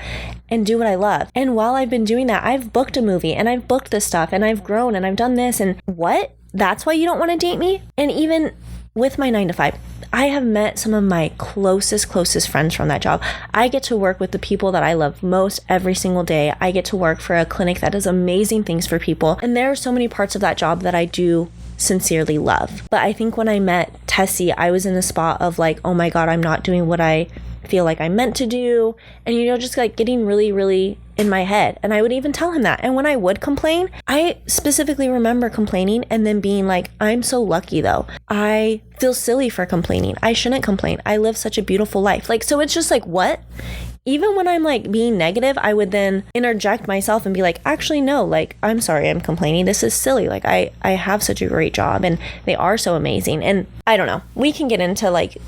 and do what I love. And while I've been doing that, I've booked a movie and I've booked this stuff and I've grown and I've done this. And what? That's why you don't want to date me? And even with my 9-to-5, I have met some of my closest friends from that job. I get to work with the people that I love most every single day. I get to work for a clinic that does amazing things for people. And there are so many parts of that job that I do sincerely love. But I think when I met Tessie, I was in a spot of like, oh my God, I'm not doing what I feel like I'm meant to do. And, just like getting really, really in my head. And I would even tell him that. And when I would complain, I specifically remember complaining and then being like, I'm so lucky though. I feel silly for complaining. I shouldn't complain. I live such a beautiful life. Like, so it's just like, what? Even when I'm like being negative, I would then interject myself and be like, actually, no, like, I'm sorry, I'm complaining. This is silly. Like, I have such a great job and they are so amazing. And I don't know, we can get into like,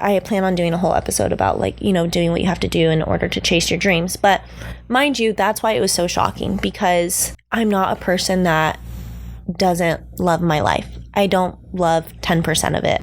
I plan on doing a whole episode about like, doing what you have to do in order to chase your dreams. But mind you, that's why it was so shocking, because I'm not a person that doesn't love my life. I don't love 10% of it.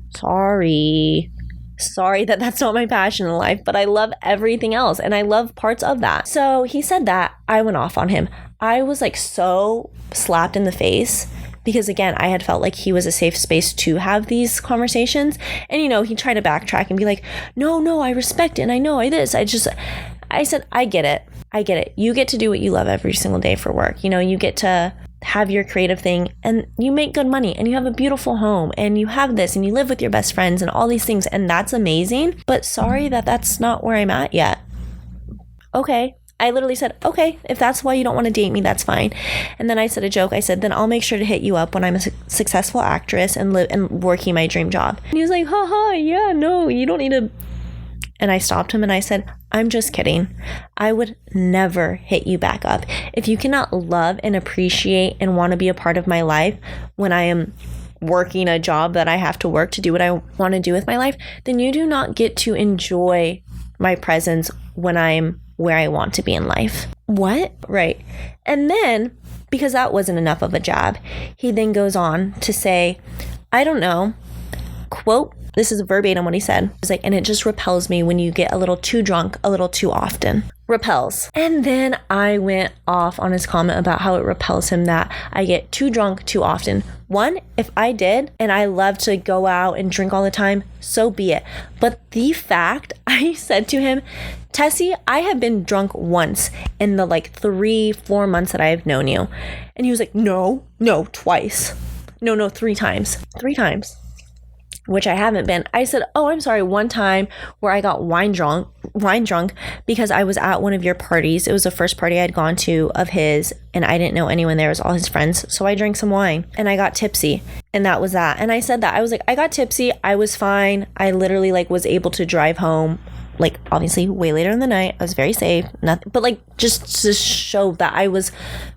Sorry that that's not my passion in life, but I love everything else and I love parts of that. So he said that, I went off on him. I was like so slapped in the face, because again, I had felt like he was a safe space to have these conversations. And, he tried to backtrack and be like, no, I respect it. And I know I said, I get it. You get to do what you love every single day for work. You get to have your creative thing and you make good money and you have a beautiful home and you have this and you live with your best friends and all these things. And that's amazing. But sorry that that's not where I'm at yet. Okay. I literally said, okay, if that's why you don't want to date me, that's fine. And then I said a joke. I said, then I'll make sure to hit you up when I'm a successful actress and working my dream job. And he was like, haha, yeah, no, you don't need to. And I stopped him and I said, I'm just kidding. I would never hit you back up. If you cannot love and appreciate and want to be a part of my life when I am working a job that I have to work to do what I want to do with my life, then you do not get to enjoy my presence when I'm where I want to be in life. What? Right. And then, because that wasn't enough of a jab, he then goes on to say, I don't know, quote, this is verbatim what he said. He's like, and it just repels me when you get a little too drunk a little too often. Repels. And then I went off on his comment about how it repels him that I get too drunk too often. One, if I did and I love to go out and drink all the time, so be it. But the fact, I said to him, Tessie, I have been drunk once in the 3-4 months that I have known you. And he was like, no, twice. No, 3 times. 3 times. Which I haven't been. I said, oh, I'm sorry, one time where I got wine drunk wine drunk because I was at one of your parties. It was the first party I'd gone to of his, and I didn't know anyone there. It was all his friends. So I drank some wine and I got tipsy, and that was that. And I said that. I was like, I got tipsy. I was fine. I literally like was able to drive home, like obviously way later in the night. I was very safe, nothing, but like just to show that I was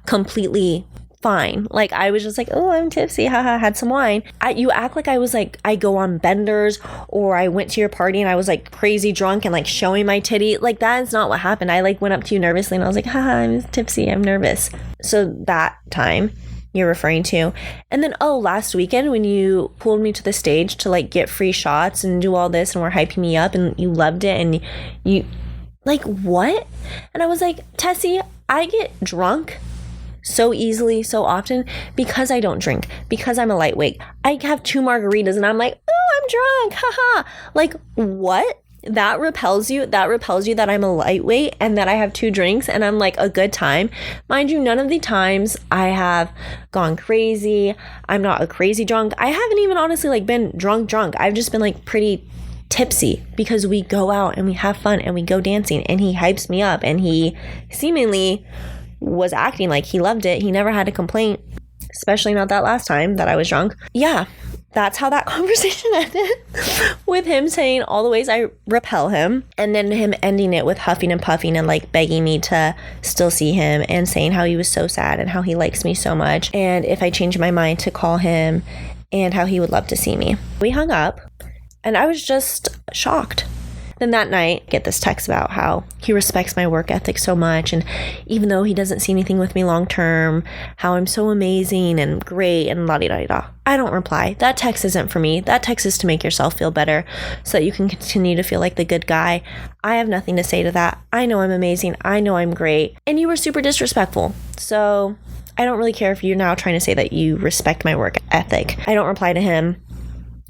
completely fine. Like I was just like, oh, I'm tipsy, haha, had some wine. You act like I was like, I go on benders or I went to your party and I was like crazy drunk and like showing my titty. Like that is not what happened. I like went up to you nervously and I was like, haha, I'm tipsy, I'm nervous. So that time you're referring to. And then, last weekend when you pulled me to the stage to like get free shots and do all this and were hyping me up and you loved it and you like, what? And I was like, Tessie, I get drunk so easily, so often because I don't drink, because I'm a lightweight. I have 2 margaritas and I'm like, oh, I'm drunk, haha. Like, what? That repels you that I'm a lightweight and that I have 2 drinks and I'm like a good time. Mind you, none of the times I have gone crazy. I'm not a crazy drunk. I haven't even honestly like been drunk. I've just been like pretty tipsy because we go out and we have fun and we go dancing and he hypes me up and he seemingly was acting like he loved it. He never had a complaint, especially not that last time that I was drunk. Yeah, that's how that conversation ended with him saying all the ways I repel him and then him ending it with huffing and puffing and like begging me to still see him and saying how he was so sad and how he likes me so much and if I change my mind to call him and how he would love to see me. We hung up and I was just shocked. Then that night, I get this text about how he respects my work ethic so much. And even though he doesn't see anything with me long term, how I'm so amazing and great and la-di-da-di-da. I don't reply. That text isn't for me. That text is to make yourself feel better so that you can continue to feel like the good guy. I have nothing to say to that. I know I'm amazing. I know I'm great. And you were super disrespectful. So I don't really care if you're now trying to say that you respect my work ethic. I don't reply to him.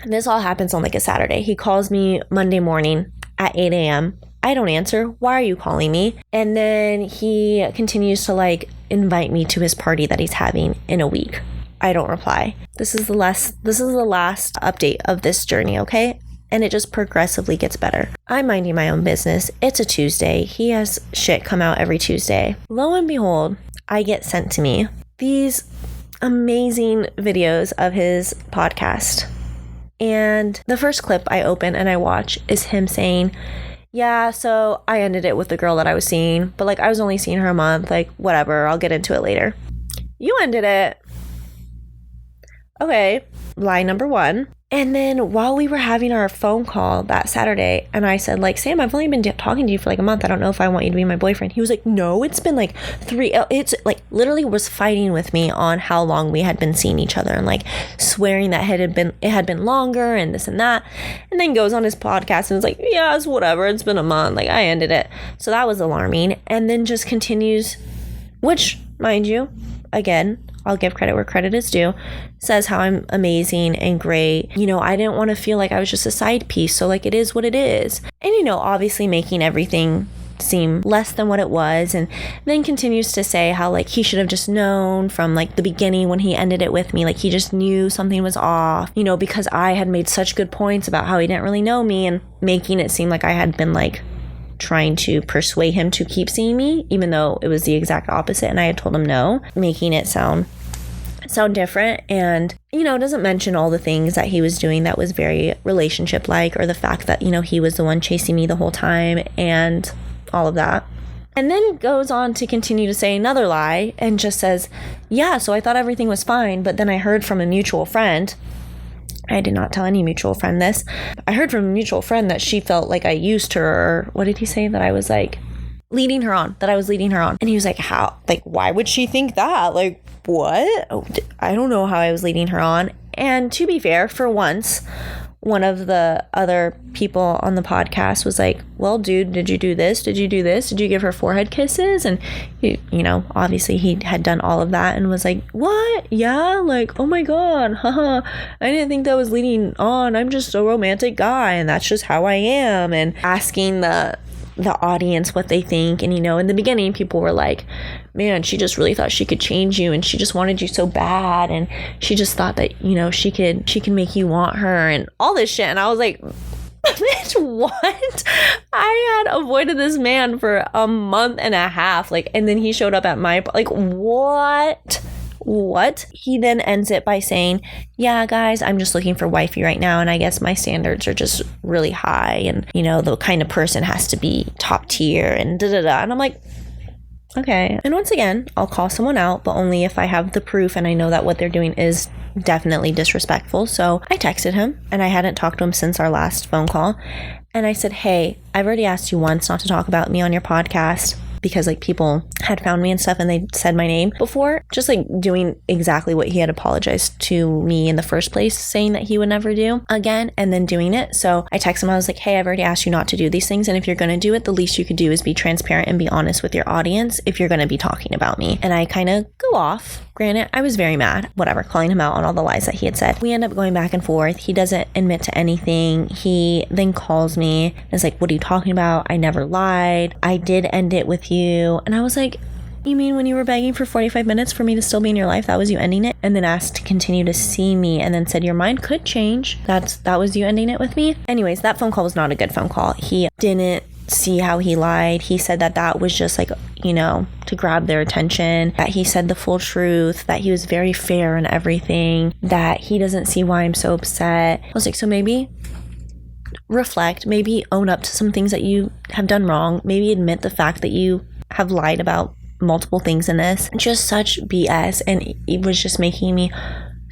And this all happens on like a Saturday. He calls me Monday morning at 8 a.m. I don't answer. Why are you calling me? And then he continues to like invite me to his party that he's having in a week. I don't reply. This is the last update of this journey, okay? And it just progressively gets better. I'm minding my own business. It's a Tuesday. He has shit come out every Tuesday. Lo and behold, I get sent to me these amazing videos of his podcast. And the first clip I open and I watch is him saying, yeah, so I ended it with the girl that I was seeing, but like I was only seeing her a month, like whatever, I'll get into it later. You ended it. Okay, lie number 1. And then while we were having our phone call that Saturday, and I said like, Sam, I've only been talking to you for like a month. I don't know if I want you to be my boyfriend. He was like, no, it's been like 3. It's like literally was fighting with me on how long we had been seeing each other and like swearing that it had been longer and this and that. And then goes on his podcast and is like, yeah, it's whatever. It's been a month. Like I ended it. So that was alarming. And then just continues, which mind you, again, I'll give credit where credit is due, says how I'm amazing and great. You know, I didn't want to feel like I was just a side piece. So like it is what it is. And, you know, obviously making everything seem less than what it was. And then continues to say how like he should have just known from like the beginning when he ended it with me. Like he just knew something was off, you know, because I had made such good points about how he didn't really know me and making it seem like I had been like trying to persuade him to keep seeing me, even though it was the exact opposite and I had told him no, making it sound different. And, you know, doesn't mention all the things that he was doing that was very relationship like, or the fact that, you know, he was the one chasing me the whole time and all of that. And then goes on to continue to say another lie and just says, yeah, so I thought everything was fine, but then I heard from a mutual friend. I did not tell any mutual friend this. I heard from a mutual friend that she felt like I used her, or what did he say? That I was like leading her on. And he was like, how? Like, why would she think that? Like, what? Oh, I don't know how I was leading her on. And to be fair, for once, one of the other people on the podcast was like, well, dude, did you do this? Did you do this? Did you give her forehead kisses? And, you know, obviously he had done all of that and was like, what? Yeah? Like, oh my God. Haha. I didn't think that was leading on. I'm just a romantic guy and that's just how I am. And asking the audience what they think. And, you know, in the beginning, people were like, man, she just really thought she could change you and she just wanted you so bad. And she just thought that, you know, she can make you want her and all this shit. And I was like, Bitch, what? I had avoided this man for a month and a half, like, and then he showed up at my, like, what? He then ends it by saying, yeah, guys, I'm just looking for wifey right now, and I guess my standards are just really high, and, you know, the kind of person has to be top tier, and da-da-da. And I'm like, okay. And once again, I'll call someone out, but only if I have the proof and I know that what they're doing is definitely disrespectful. So I texted him, and I hadn't talked to him since our last phone call. And I said, hey, I've already asked you once not to talk about me on your podcast, because like people had found me and stuff and they said my name before, just like doing exactly what he had apologized to me in the first place, saying that he would never do again, and then doing it. So I texted him, I was like, hey, I've already asked you not to do these things, and if you're going to do it, the least you could do is be transparent and be honest with your audience if you're going to be talking about me. And I kind of go off. Granted, I was very mad, whatever, calling him out on all the lies that he had said. We end up going back and forth. He doesn't admit to anything. He then calls me and is like, what are you talking about? I never lied. I did end it with you. And I was like, you mean when you were begging for 45 minutes for me to still be in your life, that was you ending it? And then asked to continue to see me, and then said your mind could change. That was you ending it with me? Anyways, that phone call was not a good phone call. He didn't see how he lied. He said that was just like, you know, to grab their attention, that he said the full truth, that he was very fair and everything, that he doesn't see why I'm so upset. I was like, so maybe reflect, maybe own up to some things that you have done wrong, maybe admit the fact that you have lied about multiple things in this. Just such BS, and it was just making me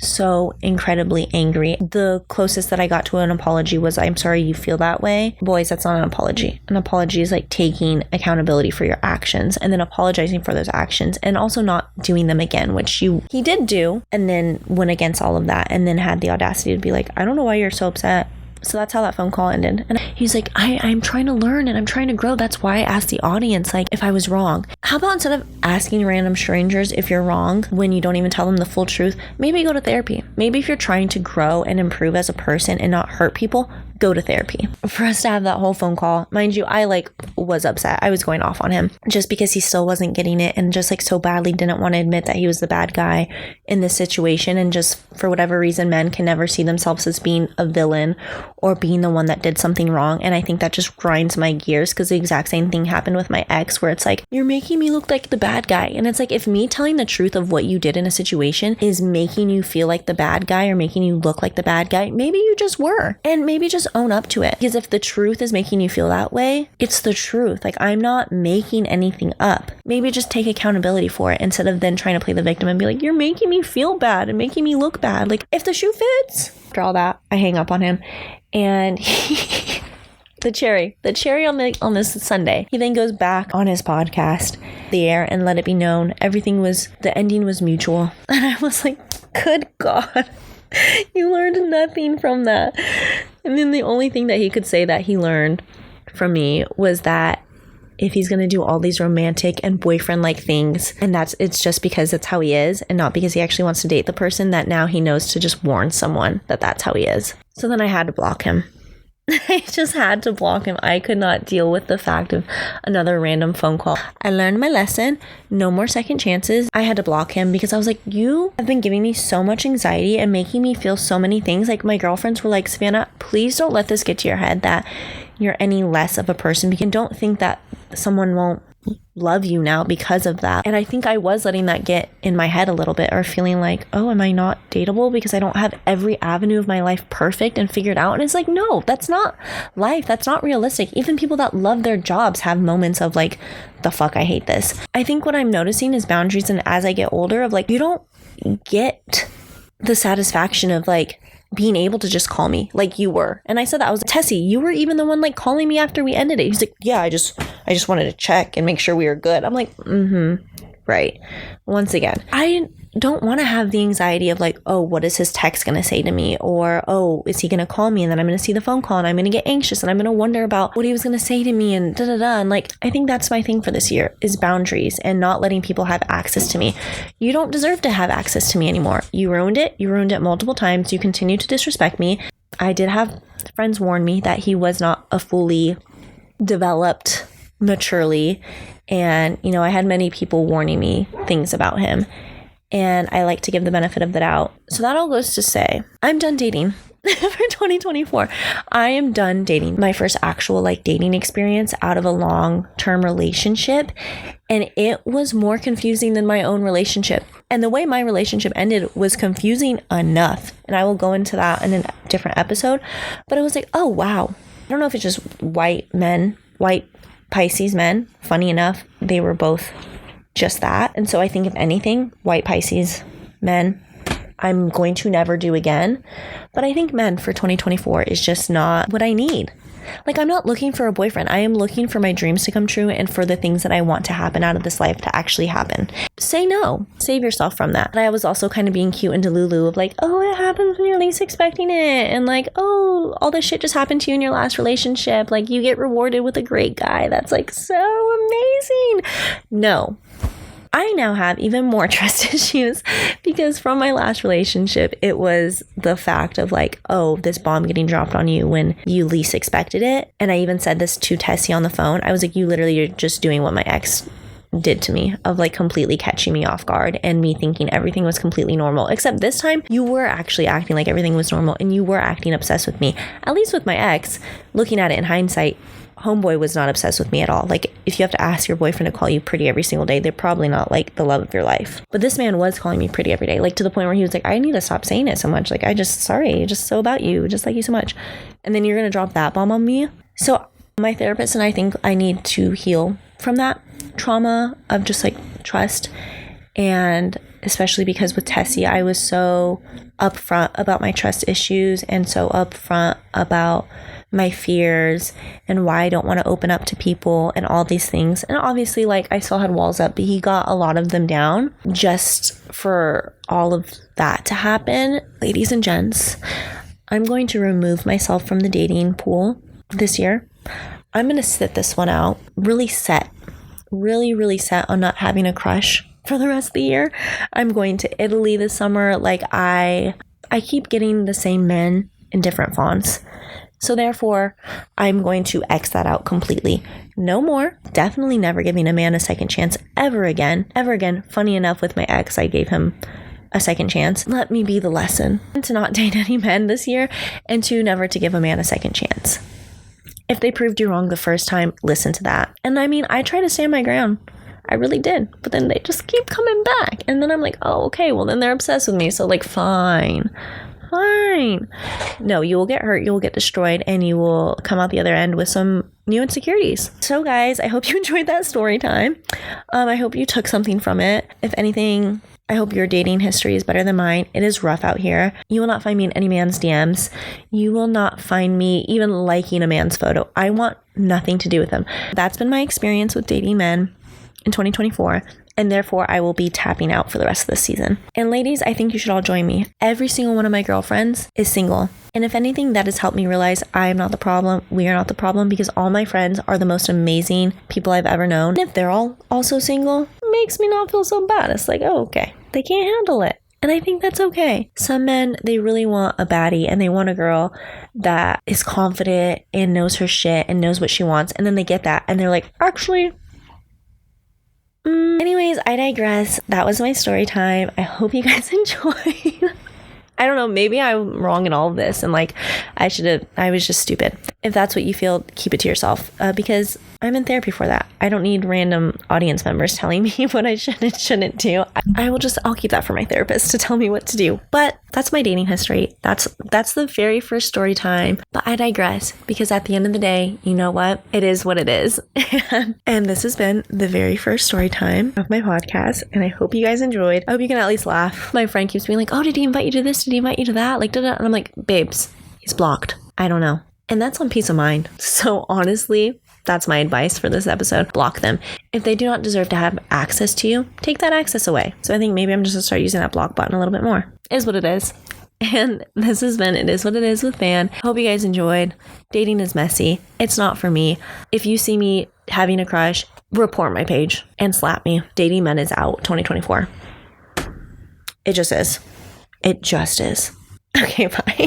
so incredibly angry. The closest that I got to an apology was, I'm sorry you feel that way. Boys, that's not an apology. An apology is like taking accountability for your actions and then apologizing for those actions, and also not doing them again, which he did do, and then went against all of that, and then had the audacity to be like, I don't know why you're so upset. So that's how that phone call ended. And he's like, I'm trying to learn and I'm trying to grow. That's why I asked the audience, like, if I was wrong. How about instead of asking random strangers if you're wrong when you don't even tell them the full truth, maybe go to therapy. Maybe if you're trying to grow and improve as a person and not hurt people, go to therapy. For us to have that whole phone call, mind you, I was upset. I was going off on him just because he still wasn't getting it, and just so badly didn't want to admit that he was the bad guy in this situation. And just for whatever reason, men can never see themselves as being a villain or being the one that did something wrong. And I think that just grinds my gears, because the exact same thing happened with my ex, where it's like, you're making me look like the bad guy. And it's like, if me telling the truth of what you did in a situation is making you feel like the bad guy or making you look like the bad guy, maybe you just were. And maybe just own up to it. Because if the truth is making you feel that way, it's the truth. Like, I'm not making anything up. Maybe just take accountability for it, instead of then trying to play the victim and be like, you're making me feel bad and making me look bad. Like, if the shoe fits. After all that, I hang up on him, and the cherry on this Sunday, he then goes back on his podcast, the air, and let it be known the ending was mutual. And I was like, good God. You learned nothing from that. And then the only thing that he could say that he learned from me was that if he's going to do all these romantic and boyfriend-like things, and it's just because it's how he is, and not because he actually wants to date the person, that now he knows to just warn someone that that's how he is. So then I had to block him. I just had to block him. I could not deal with the fact of another random phone call. I learned my lesson. No more second chances. I had to block him because I was like, you have been giving me so much anxiety and making me feel so many things. Like, my girlfriends were like, Savannah, please don't let this get to your head that you're any less of a person. And don't think that someone won't love you now because of that. And I think I was letting that get in my head a little bit, or feeling like, oh, am I not dateable because I don't have every avenue of my life perfect and figured out? And it's like, no, that's not life. That's not realistic. Even people that love their jobs have moments of like, the fuck, I hate this. I think what I'm noticing is boundaries, and as I get older, of like, you don't get the satisfaction of like being able to just call me like you were. And I said that, I was like, Tessie, you were even the one like calling me after we ended it. He's like, yeah, I just wanted to check and make sure we were good. I'm like, right. Once again, I don't want to have the anxiety of like, oh, what is his text going to say to me? Or, oh, is he going to call me? And then I'm going to see the phone call and I'm going to get anxious and I'm going to wonder about what he was going to say to me and da-da-da. And like, I think that's my thing for this year, is boundaries and not letting people have access to me. You don't deserve to have access to me anymore. You ruined it. You ruined it multiple times. You continue to disrespect me. I did have friends warn me that he was not a fully developed maturely. And, you know, I had many people warning me things about him. And I like to give the benefit of the doubt. So that all goes to say, I'm done dating. for 2024. I am done dating. My first actual dating experience out of a long-term relationship. And it was more confusing than my own relationship. And the way my relationship ended was confusing enough. And I will go into that in a different episode. But it was like, oh, wow. I don't know if it's just white Pisces men. Funny enough, they were both just that. And so I think if anything, white Pisces men, I'm going to never do again. But I think men for 2024 is just not what I need. I'm not looking for a boyfriend. I am looking for my dreams to come true and for the things that I want to happen out of this life to actually happen. Say no. Save yourself from that. And I was also kind of being cute and delulu of oh, it happens when you're least expecting it. And oh, all this shit just happened to you in your last relationship. You get rewarded with a great guy. That's so amazing. No. I now have even more trust issues because from my last relationship, it was the fact of oh, this bomb getting dropped on you when you least expected it. And I even said this to Tessie on the phone. I was you literally are just doing what my ex did to me of completely catching me off guard and me thinking everything was completely normal. Except this time you were actually acting like everything was normal and you were acting obsessed with me. At least with my ex, looking at it in hindsight, homeboy was not obsessed with me at all. If you have to ask your boyfriend to call you pretty every single day, they're probably not the love of your life. But this man was calling me pretty every day, to the point where he was I need to stop saying it so much. Sorry, just so about you, just like you so much. And then you're going to drop that bomb on me. So my therapist and I think I need to heal from that trauma of just trust. And especially because with Tessie, I was so upfront about my trust issues and so upfront about my fears and why I don't want to open up to people and all these things. And obviously I still had walls up, but he got a lot of them down just for all of that to happen. Ladies and gents, I'm going to remove myself from the dating pool this year. I'm going to sit this one out, really set on not having a crush for the rest of the year. I'm going to Italy this summer. I keep getting the same men in different fonts. So therefore, I'm going to X that out completely. No more. Definitely never giving a man a second chance ever again. Funny enough, with my ex, I gave him a second chance. Let me be the lesson to not date any men this year and to never to give a man a second chance. If they proved you wrong the first time, listen to that. And I try to stand my ground. I really did. But then they just keep coming back. And then I'm oh, okay, well then they're obsessed with me. So fine. No, you will get hurt, you will get destroyed, and you will come out the other end with some new insecurities. So guys, I hope you enjoyed that story time. I hope you took something from it. If anything, I hope your dating history is better than mine. It is rough out here. You will not find me in any man's DMs. You will not find me even liking a man's photo. I want nothing to do with them. That's been my experience with dating men in 2024. And therefore, I will be tapping out for the rest of this season. And ladies, I think you should all join me. Every single one of my girlfriends is single. And if anything, that has helped me realize I am not the problem. We are not the problem because all my friends are the most amazing people I've ever known. And if they're all also single, it makes me not feel so bad. It's oh, okay, they can't handle it. And I think that's okay. Some men, they really want a baddie and they want a girl that is confident and knows her shit and knows what she wants. And then they get that and they're actually... Anyways, I digress. That was my story time. I hope you guys enjoyed. I don't know, maybe I'm wrong in all of this and I was just stupid. If that's what you feel, keep it to yourself because I'm in therapy for that. I don't need random audience members telling me what I should and shouldn't do. I'll keep that for my therapist to tell me what to do. But that's my dating history. That's the very first story time. But I digress because at the end of the day, you know what? It is what it is. And this has been the very first story time of my podcast. And I hope you guys enjoyed. I hope you can at least laugh. My friend keeps being oh, did he invite you to this? Did he invite you to that? And I'm babes, he's blocked. I don't know. And that's on peace of mind. So honestly, that's my advice for this episode. Block them. If they do not deserve to have access to you, take that access away. So I think maybe I'm just going to start using that block button a little bit more. Is what it is. And this has been It Is What It Is with Van. Hope you guys enjoyed. Dating is messy. It's not for me. If you see me having a crush, report my page and slap me. Dating men is out 2024. It just is. It just is. Okay, bye.